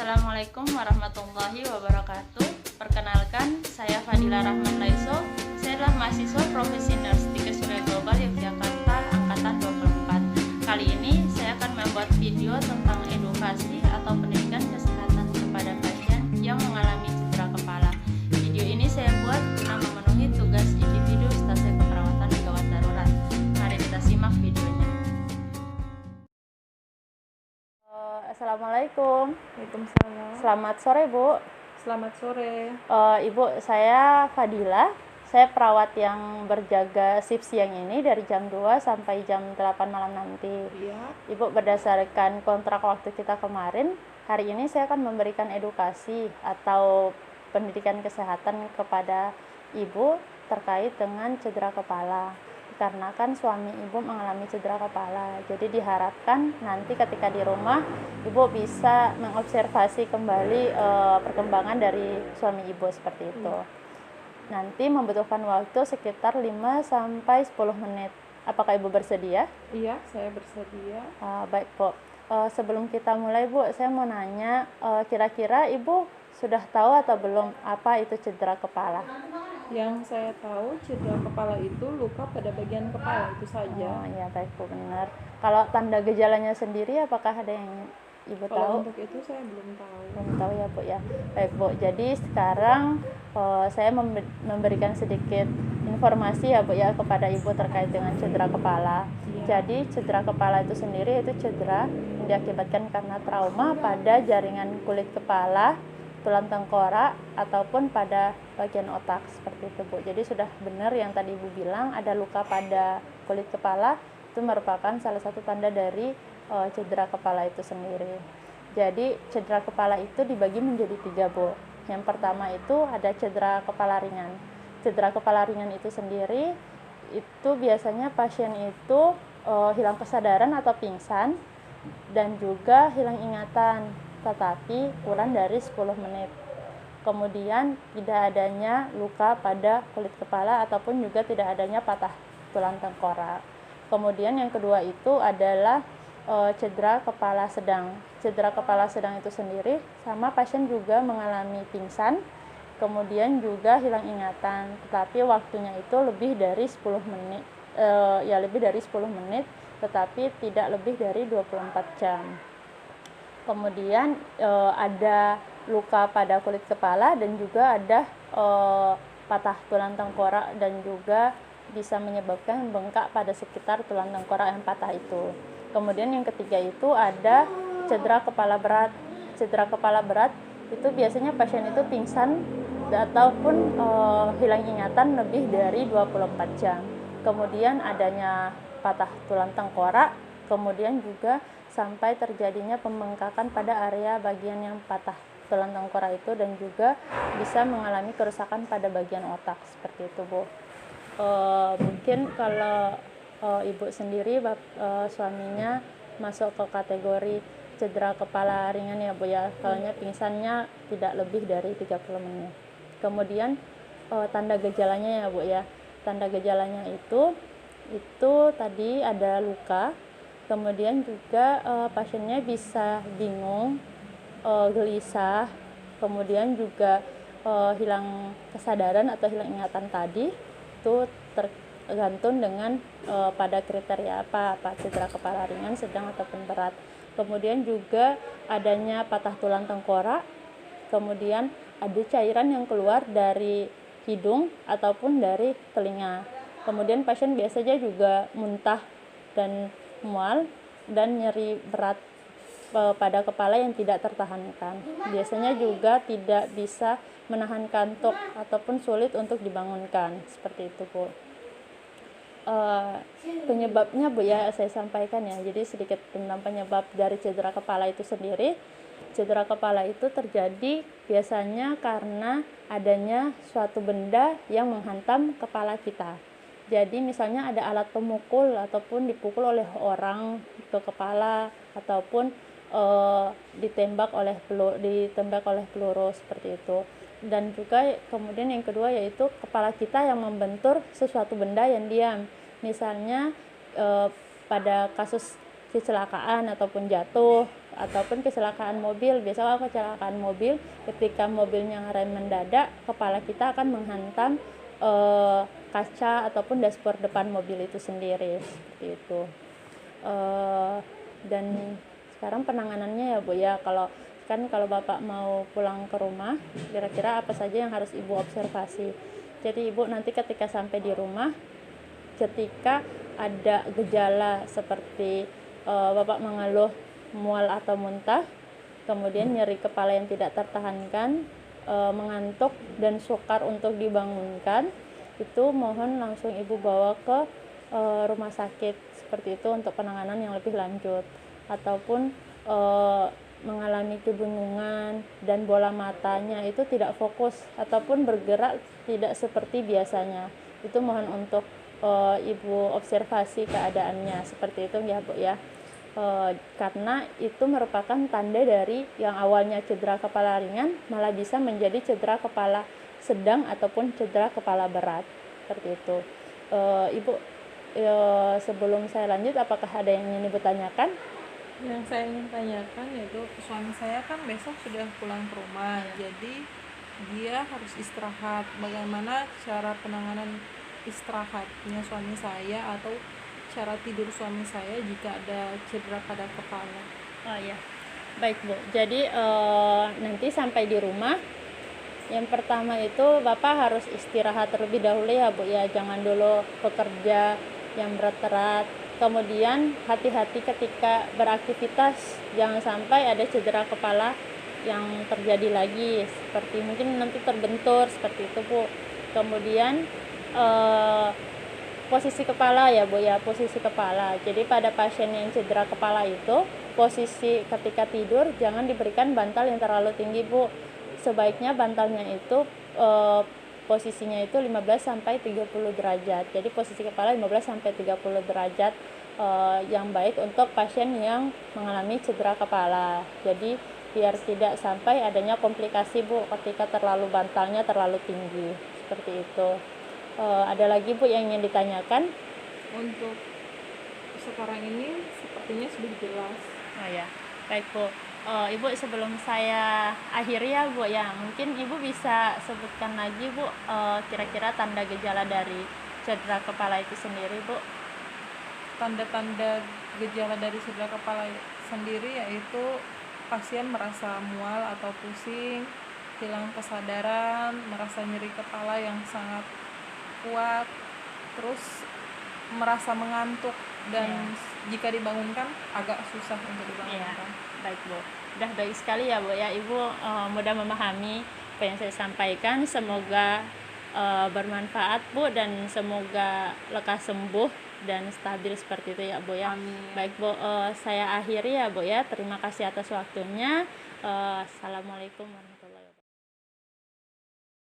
Assalamualaikum warahmatullahi wabarakatuh. Perkenalkan, saya Fadila Rahman Laiso. Saya adalah mahasiswa Profesi Nurse di Surya Global Yogyakarta Angkatan 24. Kali ini saya akan membuat video tentang edukasi atau pendidikan kesehatan kepada pasien yang mengalami cedera kepala. Video ini saya buat guna memenuhi tugas individu stase keperawatan gawat darurat. Mari kita simak videonya. Assalamualaikum. Waalaikumsalam. Selamat sore, Bu. Selamat sore. Ibu, saya Fadila. Saya perawat yang berjaga shift siang ini dari jam 2 sampai jam 8 malam nanti. Iya. Ibu, berdasarkan kontrak waktu kita kemarin, hari ini saya akan memberikan edukasi atau pendidikan kesehatan kepada Ibu terkait dengan cedera kepala. Karena kan suami Ibu mengalami cedera kepala, jadi diharapkan nanti ketika di rumah Ibu bisa mengobservasi kembali perkembangan dari suami Ibu seperti itu. Nanti membutuhkan waktu sekitar 5-10 menit. Apakah Ibu bersedia? Iya, saya bersedia. Baik, Bu. Sebelum kita mulai, Bu, saya mau nanya, kira-kira Ibu sudah tahu atau belum apa itu cedera kepala? Yang saya tahu cedera kepala itu luka pada bagian kepala itu saja. Oh iya, baik, Bu, benar. Kalau tanda gejalanya sendiri apakah ada yang Ibu tahu? Kalau untuk itu saya belum tahu. Belum tahu ya, Bu, ya. Baik, Bu. Jadi sekarang saya memberikan sedikit informasi ya, Bu, ya, kepada Ibu terkait dengan cedera kepala. Iya. Jadi cedera kepala itu sendiri itu cedera yang diakibatkan karena trauma pada jaringan kulit kepala, tulang tengkorak, ataupun pada bagian otak seperti itu, Bu. Jadi sudah benar yang tadi Ibu bilang, ada luka pada kulit kepala, itu merupakan salah satu tanda dari cedera kepala itu sendiri. Jadi cedera kepala itu dibagi menjadi 3, Bu. Yang pertama itu ada cedera kepala ringan. Cedera kepala ringan itu sendiri itu biasanya pasien itu hilang kesadaran atau pingsan dan juga hilang ingatan, tetapi kurang dari 10 menit. Kemudian tidak adanya luka pada kulit kepala ataupun juga tidak adanya patah tulang tengkorak. Kemudian yang kedua itu adalah cedera kepala sedang. Cedera kepala sedang itu sendiri sama pasien juga mengalami pingsan, kemudian juga hilang ingatan, tetapi waktunya itu lebih dari 10 menit. Lebih dari 10 menit, tetapi tidak lebih dari 24 jam. Kemudian ada luka pada kulit kepala dan juga ada patah tulang tengkorak dan juga bisa menyebabkan bengkak pada sekitar tulang tengkorak yang patah itu. Kemudian yang ketiga itu ada cedera kepala berat. Cedera kepala berat itu biasanya pasien itu pingsan ataupun hilang ingatan lebih dari 24 jam. Kemudian adanya patah tulang tengkorak, kemudian juga sampai terjadinya pembengkakan pada area bagian yang patah tulang tengkorak itu dan juga bisa mengalami kerusakan pada bagian otak seperti itu, Bu. Mungkin kalau Ibu sendiri suaminya masuk ke kategori cedera kepala ringan ya, Bu, ya. Soalnya pingsannya tidak lebih dari 30 menit. Kemudian tanda gejalanya ya, Bu, ya. Tanda gejalanya itu tadi ada luka. Kemudian juga pasiennya bisa bingung, gelisah, kemudian juga hilang kesadaran atau hilang ingatan tadi. Itu tergantung dengan pada kriteria apa cedera kepala ringan, sedang ataupun berat. Kemudian juga adanya patah tulang tengkorak, kemudian ada cairan yang keluar dari hidung ataupun dari telinga. Kemudian pasien biasanya juga muntah dan mual dan nyeri berat pada kepala yang tidak tertahankan. Biasanya juga tidak bisa menahan kantuk ataupun sulit untuk dibangunkan seperti itu, Bu. Penyebabnya, Bu, ya, saya sampaikan ya. Jadi sedikit tentang penyebab dari cedera kepala itu sendiri. Cedera kepala itu terjadi biasanya karena adanya suatu benda yang menghantam kepala kita. Jadi misalnya ada alat pemukul ataupun dipukul oleh orang ke kepala ataupun ditembak oleh peluru seperti itu. Dan juga kemudian yang kedua yaitu kepala kita yang membentur sesuatu benda yang diam. Misalnya pada kasus kecelakaan ataupun jatuh ataupun kecelakaan mobil. Biasanya kalau kecelakaan mobil, ketika mobilnya ngerem mendadak, kepala kita akan menghantam kaca ataupun dashboard depan mobil itu sendiri, seperti itu. Dan sekarang penanganannya ya Bu ya, kalau Bapak mau pulang ke rumah, kira-kira apa saja yang harus Ibu observasi. Jadi Ibu nanti ketika sampai di rumah, ketika ada gejala seperti Bapak mengeluh mual atau muntah, kemudian nyeri kepala yang tidak tertahankan, mengantuk dan sukar untuk dibangunkan, itu mohon langsung Ibu bawa ke rumah sakit seperti itu untuk penanganan yang lebih lanjut. Ataupun mengalami kebingungan dan bola matanya itu tidak fokus ataupun bergerak tidak seperti biasanya, itu mohon untuk Ibu observasi keadaannya seperti itu ya Bu ya. Karena itu merupakan tanda dari yang awalnya cedera kepala ringan malah bisa menjadi cedera kepala sedang ataupun cedera kepala berat, seperti itu. Ibu, sebelum saya lanjut, apakah ada yang ingin Ibu tanyakan? Yang saya ingin tanyakan yaitu suami saya kan besok sudah pulang ke rumah, jadi dia harus istirahat. Bagaimana cara penanganan istirahatnya suami saya atau cara tidur suami saya jika ada cedera pada kepala? Oh ya, baik Bu. Jadi nanti sampai di rumah, yang pertama itu Bapak harus istirahat terlebih dahulu ya Bu ya, jangan dulu bekerja yang berat-berat. Kemudian hati-hati ketika beraktivitas, jangan sampai ada cedera kepala yang terjadi lagi, seperti mungkin nanti terbentur seperti itu Bu. Kemudian posisi kepala ya Bu ya, posisi kepala. Jadi pada pasien yang cedera kepala itu, posisi ketika tidur jangan diberikan bantal yang terlalu tinggi Bu. Sebaiknya bantalnya itu posisinya itu 15 sampai 30 derajat. Jadi posisi kepala 15 sampai 30 derajat yang baik untuk pasien yang mengalami cedera kepala. Jadi biar tidak sampai adanya komplikasi Bu ketika bantalnya terlalu tinggi, seperti itu. Ada lagi Bu yang ingin ditanyakan? Untuk sekarang ini sepertinya sudah jelas. Oh ya, baik Bu. Ibu, sebelum saya akhiri ya Bu ya, mungkin Ibu bisa sebutkan lagi Bu kira-kira tanda gejala dari cedera kepala itu sendiri Bu. Tanda-tanda gejala dari cedera kepala sendiri yaitu pasien merasa mual atau pusing, hilang kesadaran, merasa nyeri kepala yang sangat kuat, terus merasa mengantuk dan jika dibangunkan agak susah untuk dibangunkan. Baik Bu, udah baik sekali ya Bu ya, Ibu mudah memahami apa yang saya sampaikan. Semoga bermanfaat Bu dan semoga lekas sembuh dan stabil seperti itu ya Bu ya. Amin. Baik Bu, saya akhiri ya Bu ya. Terima kasih atas waktunya. Assalamualaikum warahmatullahi wabarakatuh.